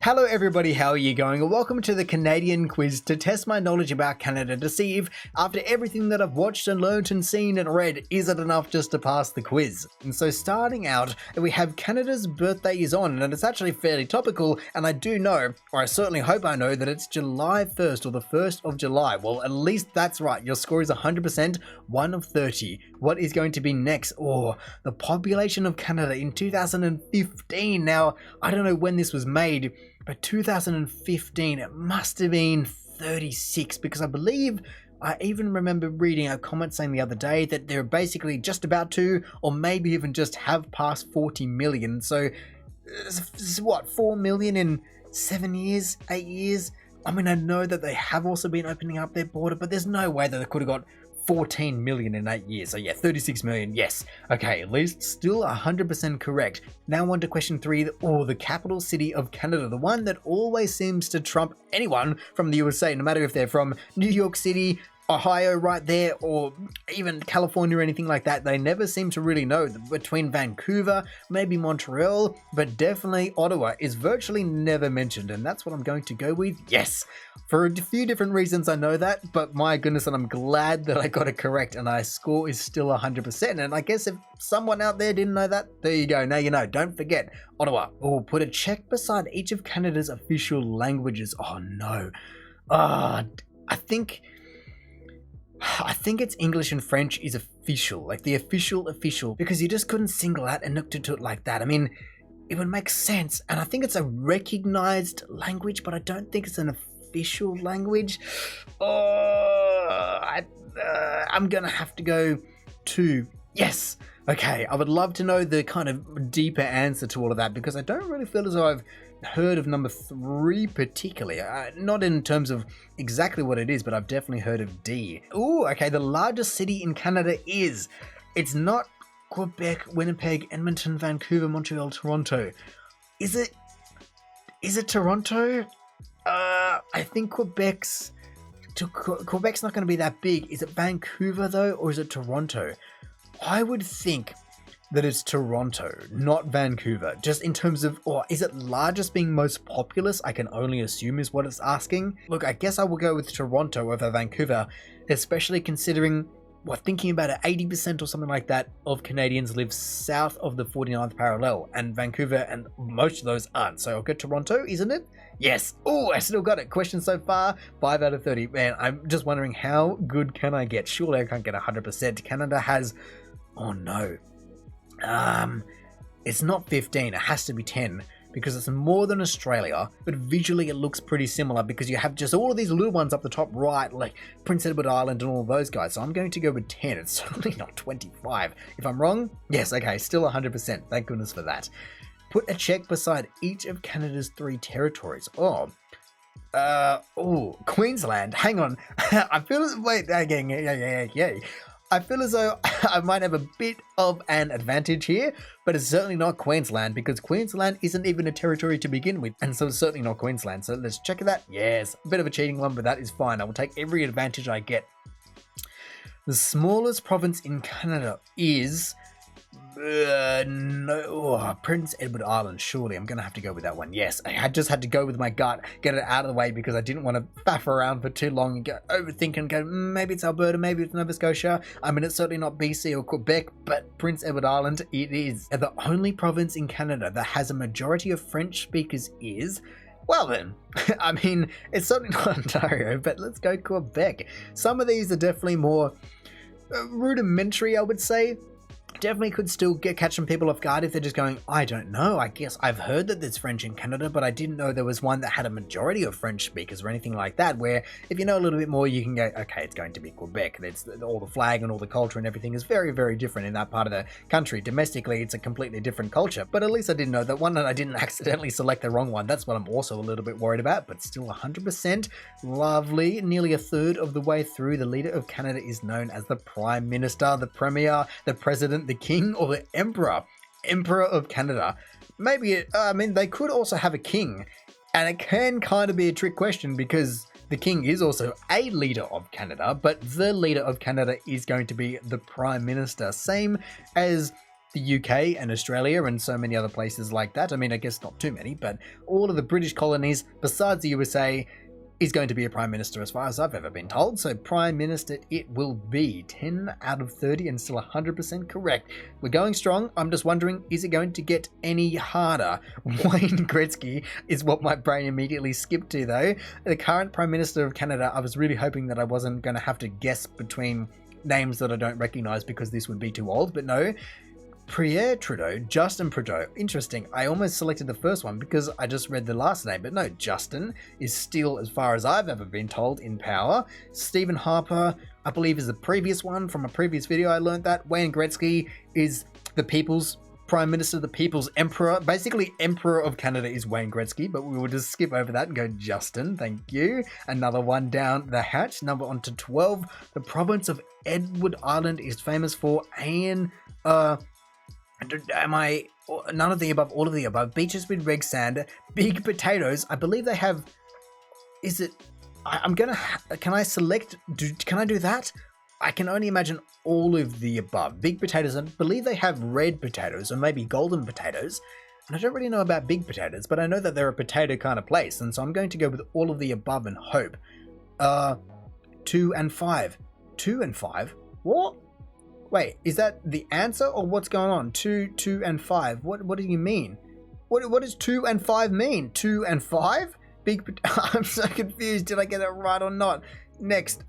Hello everybody, how are you going? And welcome to the Canadian quiz to test my knowledge about Canada to see if, after everything that I've watched and learnt and seen and read, is it enough just to pass the quiz? And so starting out, we have Canada's birthday is on, and it's actually fairly topical, and I do know, or I certainly hope I know, that it's July 1st or the 1st of July. Well, at least that's right. Your score is 100%, 1 of 30. What is going to be next? Oh, the population of Canada in 2015. Now, I don't know when this was made, but 2015, it must have been 36, because I believe I even remember reading a comment saying the other day that they're basically just about to, or maybe even just have passed 40 million. So, what, 4 million in 7 years, 8 years? I mean, I know that they have also been opening up their border, but there's no way that they could have got 14 million in 8 years. So yeah, 36 million, yes. Okay, at least still 100% correct. Now on to question 3, the capital city of Canada, the one that always seems to trump anyone from the USA, no matter if they're from New York City, Ohio right there, or even California or anything like that. They never seem to really know. Between Vancouver, maybe Montreal, but definitely Ottawa is virtually never mentioned, and that's what I'm going to go with. Yes, for a few different reasons I know that, but my goodness, and I'm glad that I got it correct, and my score is still 100%. And I guess if someone out there didn't know that, there you go. Now you know. Don't forget Ottawa. Oh, put a check beside each of Canada's official languages. Oh no. I think it's English and French is official, like the official, because you just couldn't single out and look to it like that. I mean, it would make sense, and I think it's a recognized language, but I don't think it's an official language. I'm gonna have to go to yes. Okay, I would love to know the kind of deeper answer to all of that, because I don't really feel as though I've heard of number 3 particularly. Not in terms of exactly what it is, but I've definitely heard of D. Ooh, okay, the largest city in Canada is... It's not Quebec, Winnipeg, Edmonton, Vancouver, Montreal, Toronto. Is it Toronto? I think Quebec's not going to be that big. Is it Vancouver though, or is it Toronto? I would think that it's Toronto, not Vancouver. Just in terms of, or is it largest being most populous? I can only assume is what it's asking. Look, I guess I will go with Toronto over Vancouver, especially considering, thinking about it, 80% or something like that of Canadians live south of the 49th parallel, and Vancouver and most of those aren't. So I'll go Toronto, isn't it? Yes. Oh, I still got it. Question so far, 5 out of 30. Man, I'm just wondering how good can I get? Surely I can't get 100%. Canada has, oh no. It's not 15, it has to be 10, because it's more than Australia, but visually it looks pretty similar, because you have just all of these little ones up the top right, like Prince Edward Island and all those guys. So I'm going to go with 10. It's certainly not 25. If I'm wrong, yes, okay, still 100%. Thank goodness for that. Put a check beside each of Canada's 3 territories. Queensland. Hang on. I feel I feel as though I might have a bit of an advantage here, but it's certainly not Queensland, because Queensland isn't even a territory to begin with, and so it's certainly not Queensland. So let's check that. Yes, a bit of a cheating one, but that is fine. I will take every advantage I get. The smallest province in Canada is... Prince Edward Island. Surely I'm gonna have to go with that one. Yes, I just had to go with my gut, get it out of the way, because I didn't want to faff around for too long and overthink and go, maybe it's Alberta, maybe it's Nova Scotia. I mean, it's certainly not BC or Quebec, but Prince Edward Island it is. And the only province in Canada that has a majority of French speakers is... Well then, I mean, it's certainly not Ontario, but let's go Quebec. Some of these are definitely more rudimentary, I would say. Definitely could still catch some people off guard if they're just going, I don't know, I guess I've heard that there's French in Canada, but I didn't know there was one that had a majority of French speakers or anything like that, where if you know a little bit more, you can go, okay, it's going to be Quebec. It's all the flag and all the culture and everything is very, very different in that part of the country. Domestically, it's a completely different culture, but at least I didn't know that one, and I didn't accidentally select the wrong one. That's what I'm also a little bit worried about, but still 100% lovely. Nearly a third of the way through, the leader of Canada is known as the Prime Minister, the Premier, the President, the King, or the Emperor of Canada. Maybe they could also have a king, and it can kind of be a trick question, because the king is also a leader of Canada, but the leader of Canada is going to be the Prime Minister, same as the UK and Australia and so many other places like that. I mean, I guess not too many, but all of the British colonies besides the USA is going to be a prime minister as far as I've ever been told. So prime minister it will be. 10 out of 30 and still 100% correct. We're going strong. I'm just wondering, is it going to get any harder? Wayne Gretzky is what my brain immediately skipped to though. The current prime minister of Canada, I was really hoping that I wasn't going to have to guess between names that I don't recognize because this would be too old, but no. Pierre Trudeau, Justin Trudeau. Interesting. I almost selected the first one because I just read the last name, but no, Justin is still, as far as I've ever been told, in power. Stephen Harper, I believe, is the previous one from a previous video. I learned that. Wayne Gretzky is the people's prime minister, the people's emperor. Basically, emperor of Canada is Wayne Gretzky, but we will just skip over that and go Justin. Thank you. Another one down the hatch. Number on to 12. The province of Edward Island is famous for none of the above, all of the above. Beaches with red sand, big potatoes. I believe they have. Is it? Can I select? Can I do that? I can only imagine all of the above. Big potatoes. I believe they have red potatoes or maybe golden potatoes. And I don't really know about big potatoes, but I know that they're a potato kind of place, and so I'm going to go with all of the above and hope. 2 and 5. 2 and 5. What? Wait, is that the answer or what's going on? 2 and 5. What do you mean? What does 2 and 5 mean? 2 and 5? I'm so confused. Did I get it right or not? Next,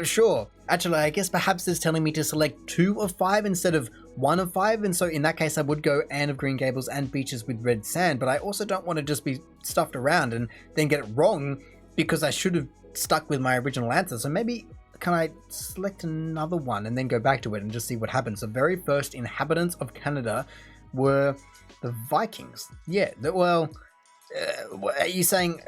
sure. Actually, I guess perhaps it's telling me to select 2 of 5 instead of 1 of 5, and so in that case I would go Anne of Green Gables and Beaches with Red Sand, but I also don't want to just be stuffed around and then get it wrong because I should have stuck with my original answer. So maybe can I select another one and then go back to it and just see what happens? The very first inhabitants of Canada were the Vikings. Yeah, are you saying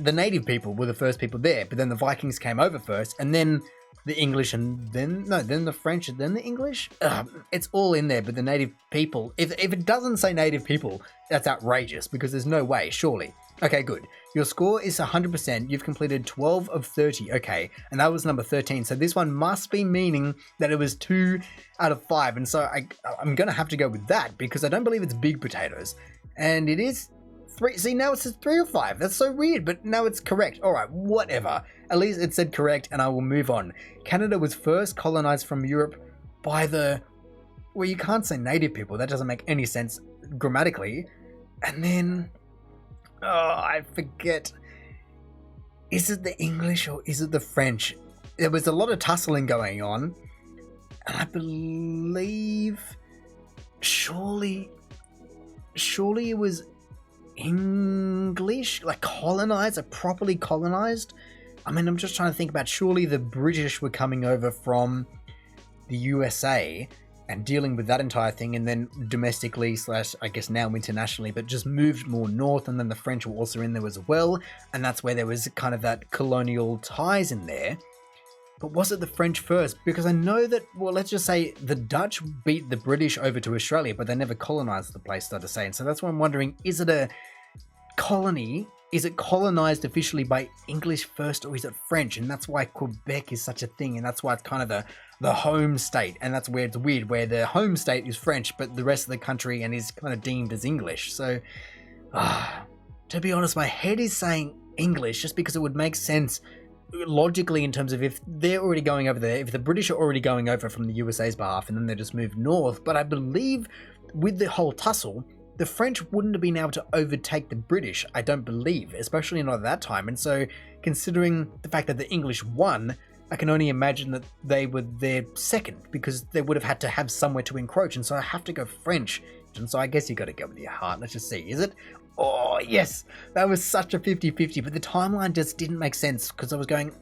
the native people were the first people there, but then the Vikings came over first, and then the English, and then the French, and then the English? It's all in there, but the native people, if it doesn't say native people, that's outrageous because there's no way, surely. Okay, good. Your score is 100%. You've completed 12 of 30. Okay, and that was number 13. So this one must be meaning that it was 2 out of 5. And so I'm going to have to go with that because I don't believe it's big potatoes. And it is 3. See, now it says 3 or 5. That's so weird, but now it's correct. All right, whatever. At least it said correct, and I will move on. Canada was first colonized from Europe by well, you can't say native people. That doesn't make any sense grammatically. And then... I forget. Is it the English or is it the French? There was a lot of tussling going on. And I believe... Surely it was English? Like colonized? Like properly colonized? I mean, I'm just trying to think about... Surely the British were coming over from the USA... and dealing with that entire thing, and then domestically / I guess now internationally, but just moved more north, and then the French were also in there as well, and that's where there was kind of that colonial ties in there. But was it the French first? Because I know that, well, let's just say the Dutch beat the British over to Australia, but they never colonized the place, so to say. And so that's why I'm wondering, is it a colony? Is it colonized officially by English first, or is it French? And that's why Quebec is such a thing, and that's why it's kind of the home state, and that's where it's weird, where the home state is French, but the rest of the country and is kind of deemed as English. So, to be honest, my head is saying English just because it would make sense logically in terms of if they're already going over there, if the British are already going over from the USA's behalf, and then they just moved north. But I believe with the whole tussle, the French wouldn't have been able to overtake the British, I don't believe, especially not at that time. And so, considering the fact that the English won, I can only imagine that they were there second, because they would have had to have somewhere to encroach, and so I have to go French. And so I guess you got to go with your heart. Let's just see. Is it? Oh, yes! That was such a 50-50, but the timeline just didn't make sense, because I was going...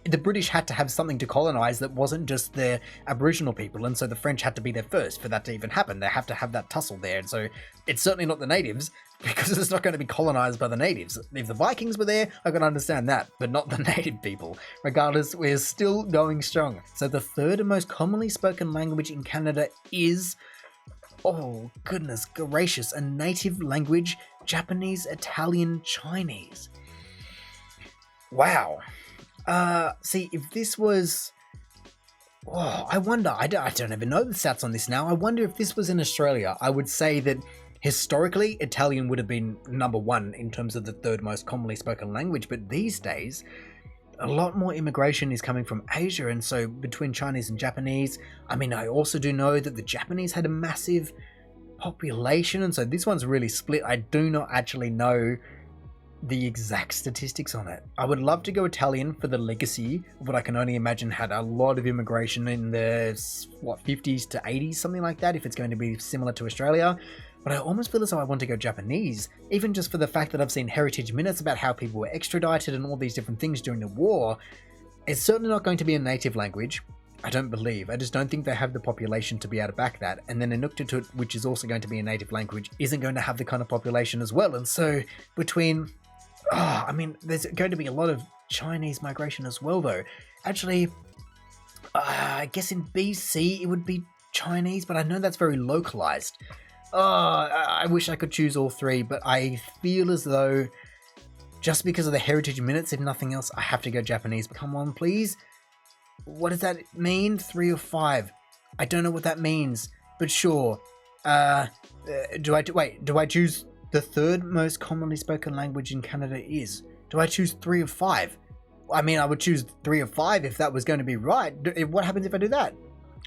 The British had to have something to colonize that wasn't just their Aboriginal people, and so the French had to be there first for that to even happen. They have to have that tussle there, and so it's certainly not the natives, because it's not going to be colonized by the natives. If the Vikings were there, I can understand that, but not the native people. Regardless, we're still going strong. So the third most commonly spoken language in Canada is... Oh, goodness gracious, a native language, Japanese, Italian, Chinese. Wow. See, if this was... Oh, I wonder. I don't even know the stats on this now. I wonder if this was in Australia. I would say that historically, Italian would have been number one in terms of the third most commonly spoken language. But these days, a lot more immigration is coming from Asia. And so between Chinese and Japanese, I mean, I also do know that the Japanese had a massive population. And so this one's really split. I do not actually know the exact statistics on it. I would love to go Italian for the legacy of what I can only imagine had a lot of immigration in the 50s to 80s, something like that, if it's going to be similar to Australia. But I almost feel as though I want to go Japanese, even just for the fact that I've seen heritage minutes about how people were extradited and all these different things during the war. It's certainly not going to be a native language. I don't believe. I just don't think they have the population to be able to back that. And then Inuktitut, which is also going to be a native language, isn't going to have the kind of population as well. And so between I mean, there's going to be a lot of Chinese migration as well, though. Actually, I guess in BC it would be Chinese, but I know that's very localized. I wish I could choose all three, but I feel as though just because of the heritage minutes, if nothing else, I have to go Japanese. Come on, please. What does that mean? 3 or 5? I don't know what that means, but sure. Do I choose the third most commonly spoken language in Canada is? Do I choose 3 or 5? I mean, I would choose 3 or 5 if that was going to be right. What happens if I do that?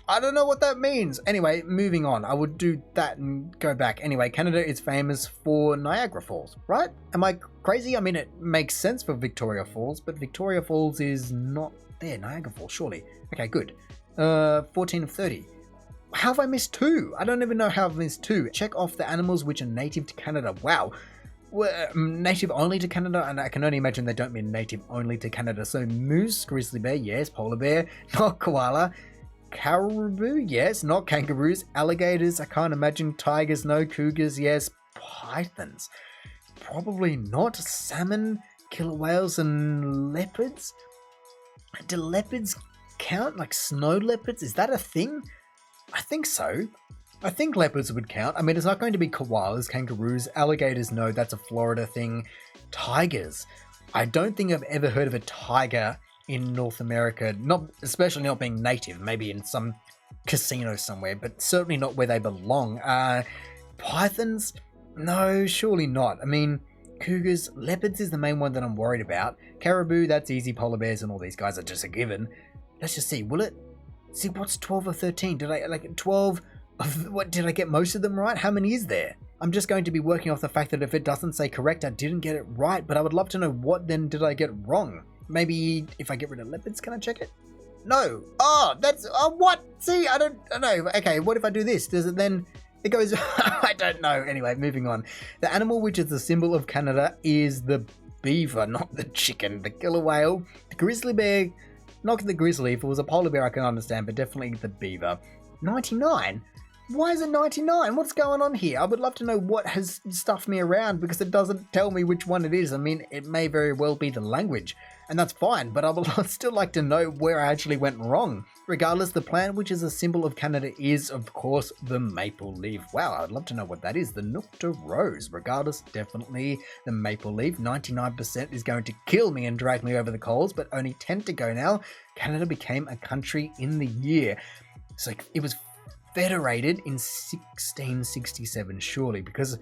I don't know what that means. Anyway, moving on. I would do that and go back. Anyway, Canada is famous for Niagara Falls, right? Am I crazy? I mean, it makes sense for Victoria Falls, but Victoria Falls is not there. Niagara Falls, surely. Okay, good. 14 of 30. How have I missed 2? I don't even know how I've missed 2. Check off the animals which are native to Canada. Wow. Native only to Canada, and I can only imagine they don't mean native only to Canada. So moose, grizzly bear, yes. Polar bear, not koala. Caribou, yes. Not kangaroos. Alligators, I can't imagine. Tigers, no. Cougars, yes. Pythons, probably not. Salmon, killer whales, and leopards. Do leopards count? Like snow leopards? Is that a thing? I think so. I think leopards would count. I mean, it's not going to be koalas, kangaroos, alligators, no, that's a Florida thing. Tigers. I don't think I've ever heard of a tiger in North America, especially not being native, maybe in some casino somewhere, but certainly not where they belong. Pythons? No, surely not. I mean, cougars, leopards is the main one that I'm worried about. Caribou, that's easy. Polar bears and all these guys are just a given. Let's just see, will it? See, what's 12 or 13? Did I, 12 of, what, did I get most of them right? How many is there? I'm just going to be working off the fact that if it doesn't say correct, I didn't get it right, but I would love to know what then did I get wrong. Maybe if I get rid of leopards, can I check it? No. Oh, that's, what? See, I don't know. Okay, what if I do this? Does it then, it goes, I don't know. Anyway, moving on. The animal which is the symbol of Canada is the beaver, not the chicken. The killer whale, the grizzly bear, not the grizzly. If it was a polar bear, I can understand, but definitely the beaver. 99? Why is it 99? What's going on here? I would love to know what has stuffed me around because it doesn't tell me which one it is. I mean, it may very well be the language, and that's fine, but I would still like to know where I actually went wrong. Regardless, the plant which is a symbol of Canada is, of course, the maple leaf. Wow, I'd love to know what that is. The Nocta rose. Regardless, definitely the maple leaf. 99% is going to kill me and drag me over the coals, but only 10 to go now. Canada became a country in the year. So it was federated in 1667, surely, because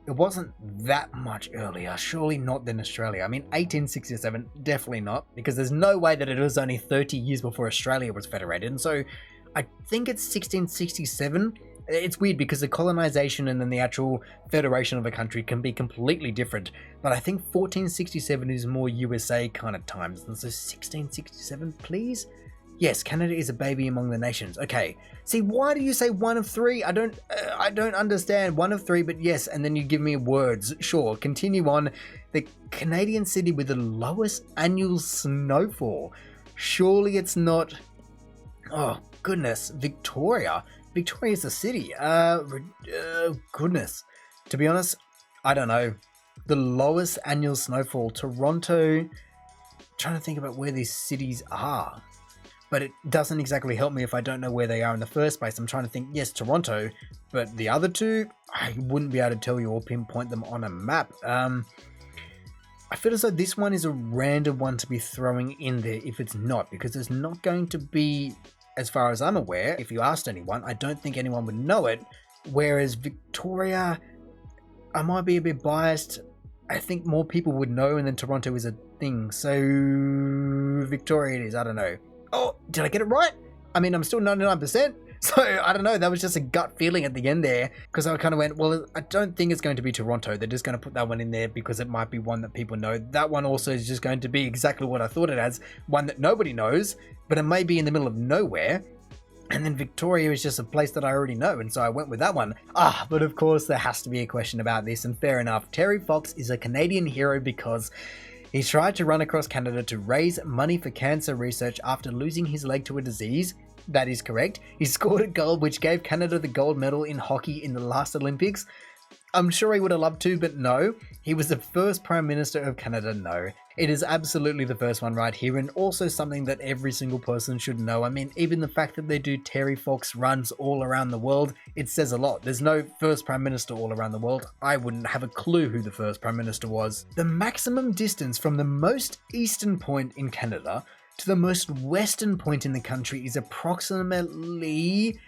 it wasn't that much earlier. Surely not than Australia. I mean, 1867, definitely not, because there's no way that it was only 30 years before Australia was federated. And so I think it's 1667. It's weird because the colonization and then the actual federation of a country can be completely different. But I think 1467 is more USA kind of times. And so 1667, please? Yes, Canada is a baby among the nations. Okay. See, why do you say 1 of 3? I don't understand. 1 of 3, but yes, and then you give me words. Sure, continue on. The Canadian city with the lowest annual snowfall. Surely it's not... Oh, goodness. Victoria. Victoria's a city. Goodness. To be honest, I don't know. The lowest annual snowfall. Toronto. Trying to think about where these cities are. But it doesn't exactly help me if I don't know where they are in the first place. I'm trying to think, yes, Toronto, but the other two, I wouldn't be able to tell you or pinpoint them on a map. I feel as though this one is a random one to be throwing in there if it's not, because there's not going to be as far as I'm aware, if you asked anyone, I don't think anyone would know it. Whereas Victoria, I might be a bit biased. I think more people would know, and then Toronto is a thing. So Victoria it is. I don't know. Oh, did I get it right? I mean, I'm still 99%. So I don't know. That was just a gut feeling at the end there, because I kind of went, well, I don't think it's going to be Toronto. They're just going to put that one in there because it might be one that people know. That one also is just going to be exactly what I thought it as, one that nobody knows, but it may be in the middle of nowhere. And then Victoria is just a place that I already know, and so I went with that one. But of course there has to be a question about this, and fair enough. Terry Fox is a Canadian hero because he tried to run across Canada to raise money for cancer research after losing his leg to a disease. That is correct. He scored a goal which gave Canada the gold medal in hockey in the last Olympics. I'm sure he would have loved to, but no. He was the first Prime Minister of Canada, no. It is absolutely the first one right here, and also something that every single person should know. I mean, even the fact that they do Terry Fox runs all around the world, it says a lot. There's no first Prime Minister all around the world. I wouldn't have a clue who the first Prime Minister was. The maximum distance from the most eastern point in Canada to the most western point in the country is approximately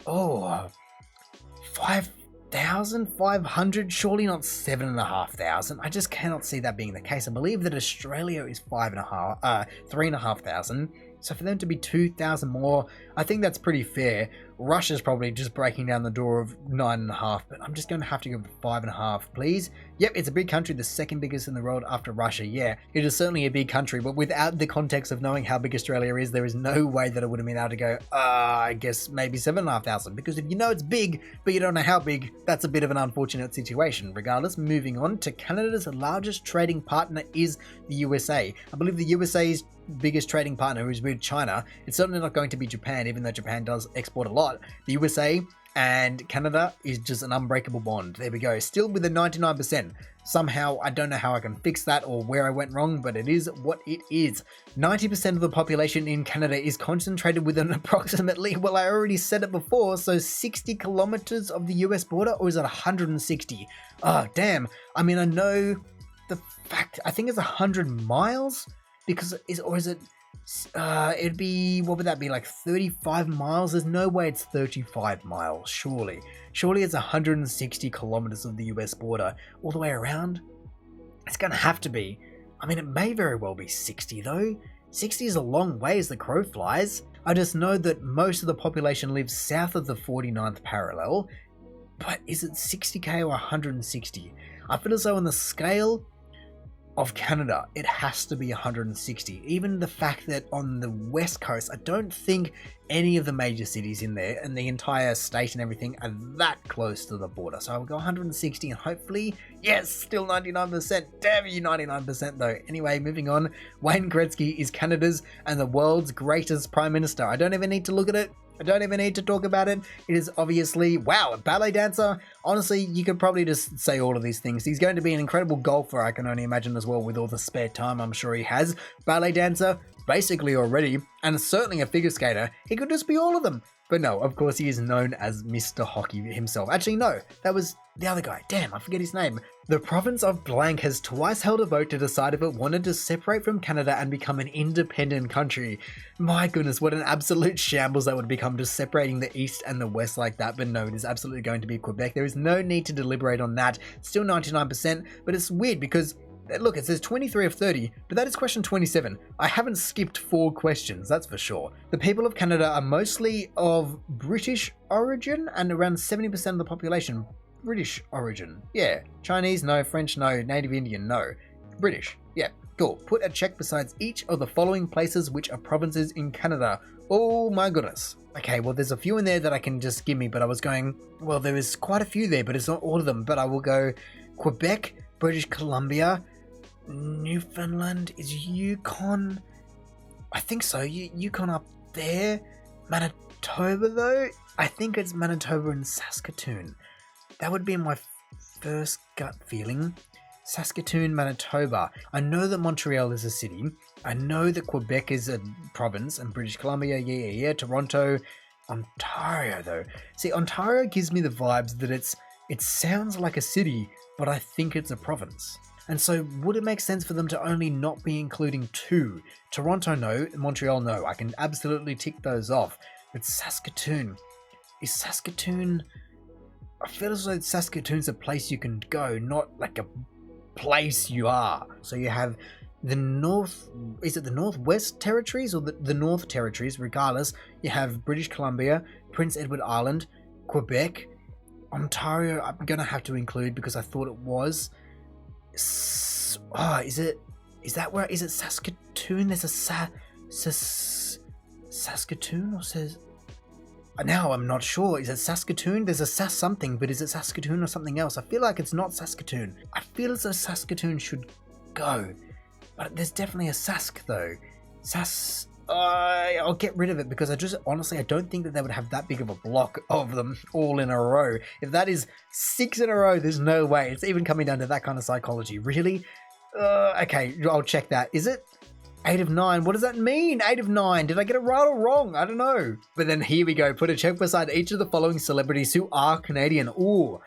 5,500, surely not 7,500. I just cannot see that being the case. I believe that Australia is 3,500. So for them to be 2,000 more, I think that's pretty fair. Russia's probably just breaking down the door of 9.5, but I'm just going to have to go with 5.5, please. Yep, it's a big country, the second biggest in the world after Russia. Yeah, it is certainly a big country, but without the context of knowing how big Australia is, there is no way that I would have been able to go, I guess maybe 7,500, because if you know it's big, but you don't know how big, that's a bit of an unfortunate situation. Regardless, moving on to Canada's largest trading partner is the USA. I believe the USA's biggest trading partner is with China. It's certainly not going to be Japan, even though Japan does export a lot. The USA and Canada is just an unbreakable bond. There we go. Still with a 99%. Somehow, I don't know how I can fix that or where I went wrong, but it is what it is. 90% of the population in Canada is concentrated within approximately, well, I already said it before, so 60 kilometers of the US border, or is it 160? Oh, damn. I mean, I know the fact, I think it's 100 miles, because, it'd be, what would that be, like 35 miles? There's no way it's 35 miles, surely. Surely it's 160 kilometers of the US border all the way around. It's going to have to be. I mean, it may very well be 60 though. 60 is a long way as the crow flies. I just know that most of the population lives south of the 49th parallel, but is it 60k or 160? I feel as though on the scale of Canada, it has to be 160. Even the fact that on the west coast, I don't think any of the major cities in there and the entire state and everything are that close to the border. So I will go 160 and hopefully, yes, still 99%. Damn you, 99% though. Anyway, moving on. Wayne Gretzky is Canada's and the world's greatest Prime Minister. I don't even need to look at it. I don't even need to talk about it. It is obviously, wow, a ballet dancer. Honestly, you could probably just say all of these things. He's going to be an incredible golfer, I can only imagine as well, with all the spare time I'm sure he has. Ballet dancer, basically already, and certainly a figure skater. He could just be all of them. But no, of course he is known as Mr. Hockey himself. Actually, no, that was the other guy. Damn, I forget his name. The province of blank has twice held a vote to decide if it wanted to separate from Canada and become an independent country. My goodness, what an absolute shambles that would become, just separating the east and the west like that. But no, it is absolutely going to be Quebec. There is no need to deliberate on that. Still 99%, but it's weird because look, it says 23 of 30, but that is question 27. I haven't skipped 4 questions, that's for sure. The people of Canada are mostly of British origin, and around 70% of the population British origin. Yeah. Chinese, no. French, no. Native Indian, no. British. Yeah. Cool. Put a check besides each of the following places which are provinces in Canada. Oh my goodness. Okay, well there's a few in there that I can just give me, but I was going, well there is quite a few there, but it's not all of them. But I will go Quebec, British Columbia, Newfoundland, is Yukon? I think so. Yukon up there. Manitoba though? I think it's Manitoba and Saskatoon. That would be my first gut feeling. Saskatoon, Manitoba. I know that Montreal is a city. I know that Quebec is a province, and British Columbia, yeah. Toronto, Ontario though. See, Ontario gives me the vibes that it sounds like a city, but I think it's a province. And so would it make sense for them to only not be including 2? Toronto, no. Montreal, no. I can absolutely tick those off. But Saskatoon. Is Saskatoon... I feel as though Saskatoon's a place you can go, not like a place you are. So you have the North... Is it the Northwest Territories or the North Territories? Regardless, you have British Columbia, Prince Edward Island, Quebec, Ontario. I'm going to have to include because I thought it was... is it Saskatoon? There's a Saskatoon or says... Now I'm not sure. Is it Saskatoon? There's a Sass something, but is it Saskatoon or something else? I feel like it's not Saskatoon. I feel as though Saskatoon should go. But there's definitely a Sask though. I'll get rid of it because honestly, I don't think that they would have that big of a block of them all in a row. If that is 6 in a row, there's no way. It's even coming down to that kind of psychology. Really? Okay, I'll check that. Is it 8 of 9? What does that mean? 8 of 9. Did I get it right or wrong? I don't know. But then here we go. Put a check beside each of the following celebrities who are Canadian. Ooh.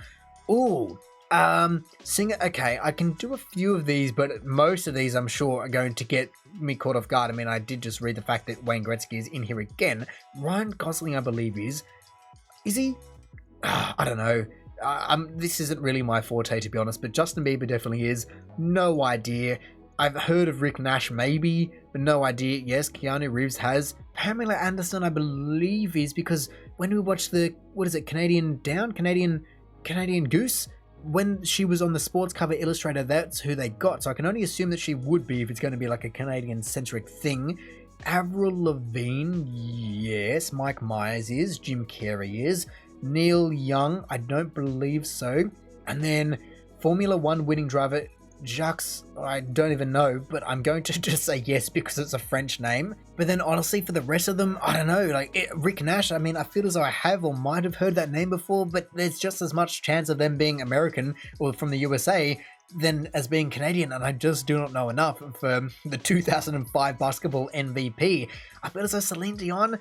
Singer. Okay, I can do a few of these, but most of these I'm sure are going to get me caught off guard. I mean, I did just read the fact that Wayne Gretzky is in here again. Ryan Gosling, I believe, is he? I don't know. This isn't really my forte, to be honest, but Justin Bieber definitely is. No idea. I've heard of Rick Nash, maybe, but no idea. Yes, Keanu Reeves has. Pamela Anderson, I believe, is because when we watched the, Canadian Goose, when she was on the sports cover illustrator, that's who they got. So I can only assume that she would be if it's going to be like a Canadian-centric thing. Avril Lavigne, yes. Mike Myers is. Jim Carrey is. Neil Young, I don't believe so. And then Formula One winning driver Jacques, I don't even know, but I'm going to just say yes because it's a French name. But then honestly, for the rest of them, I don't know, Rick Nash, I mean, I feel as though I have or might have heard that name before, but there's just as much chance of them being American or from the USA than as being Canadian, and I just do not know enough for the 2005 basketball MVP. I feel as though Celine Dion,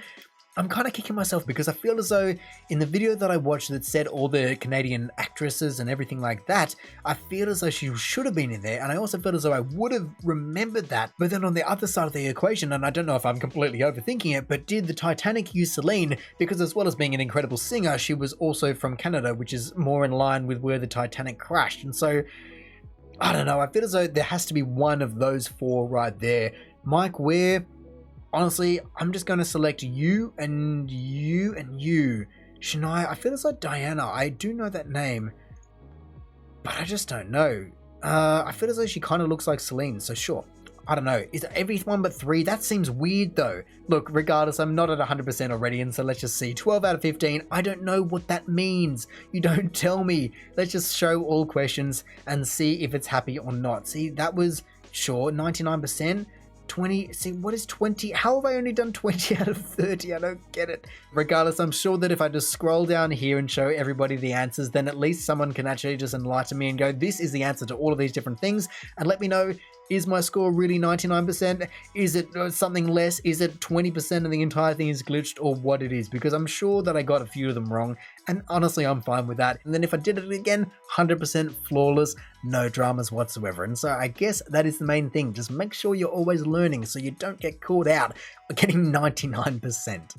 I'm kind of kicking myself because I feel as though in the video that I watched that said all the Canadian actresses and everything like that, I feel as though she should have been in there, and I also feel as though I would have remembered that. But then on the other side of the equation, and I don't know if I'm completely overthinking it, but did the Titanic use Celine? Because as well as being an incredible singer, she was also from Canada, which is more in line with where the Titanic crashed. And so, I don't know, I feel as though there has to be one of those 4 right there. Mike Ware, honestly, I'm just going to select you and you and you. Shania, I feel it's like Diana. I do know that name, but I just don't know. I feel as though she kind of looks like Celine, so sure. I don't know. Is it everyone but 3? That seems weird though. Look, regardless, I'm not at 100% already, and so let's just see. 12 out of 15. I don't know what that means. You don't tell me. Let's just show all questions and see if it's happy or not. See, that was, sure, 99%. 20, see, what is 20? How have I only done 20 out of 30? I don't get it. Regardless, I'm sure that if I just scroll down here and show everybody the answers, then at least someone can actually just enlighten me and go, this is the answer to all of these different things, and let me know, is my score really 99%? Is it something less? Is it 20% of the entire thing is glitched, or what it is? Because I'm sure that I got a few of them wrong, and honestly, I'm fine with that. And then if I did it again, 100% flawless, no dramas whatsoever. And so I guess that is the main thing. Just make sure you're always learning so you don't get caught out getting 99%.